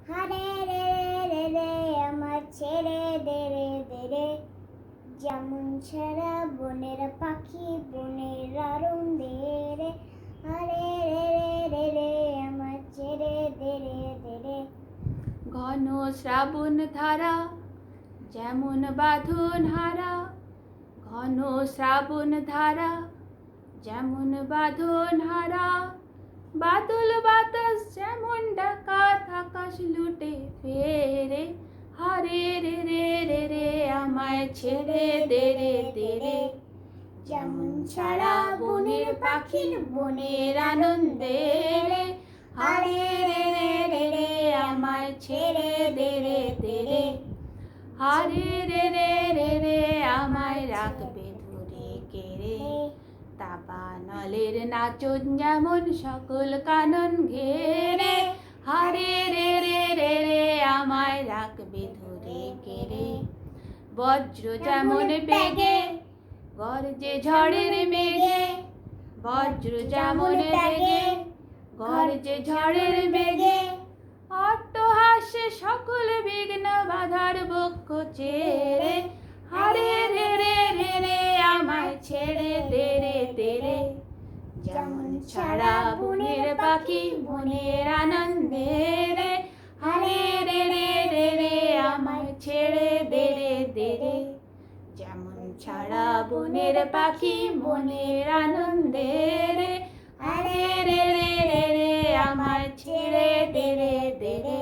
হারে রে রে রে আমার ছেড়ে দে রে দে রে, যেমন ছাড়া বনের পাখি বনের আরম দে রে, হারে রে রে রে আমার ছেড়ে দে রে দে রে। ঘন শ্রাবণ ধারা যেমন বাঁধন হারা, ঘন শ্রাবণ ধারা যেমন বাঁধন হারা, বাদল বাতাস যেমন ডাকাত আকাশ লুটে ফেরে, হারে রে রে রে রে আমায় ছেড়ে দে রে দে রে, যেমন ছাড়া বনের পাখির বনের আনন্দে রে, হারে রে রে রে রে আমায় ছেড়ে দে রে দে রে, হারে রে রে রে রে আমায় রাখবে ধরে কেড়ে, দাবানলের নাচন যেমন সকল কানন ঘেরে, হারে রে রে রে রে আমায় রাখবে ধরে কেড়ে, বজ্র যেমন বেগে গর্জে ঝড়ের মেঘে, বজ্র যেমন বেগে গর্জে ঝড়ের মেঘে, অট্টহাস্যে সকল বিঘ্ন বাধার বক্ষ চেরে, হারে রে রে রে রে আমায় ছেড়ে দে রে দে রে, যেমন ছাড়া বনের পাখি বনের আনন্দে রে, হারে রে রে রে রে আমায় ছেড়ে দে রে দে রে, যেমন ছাড়া বনের পাখি বনের আনন্দে রে, হারে রে রে রে রে আমায় ছেড়ে দে রে দে রে।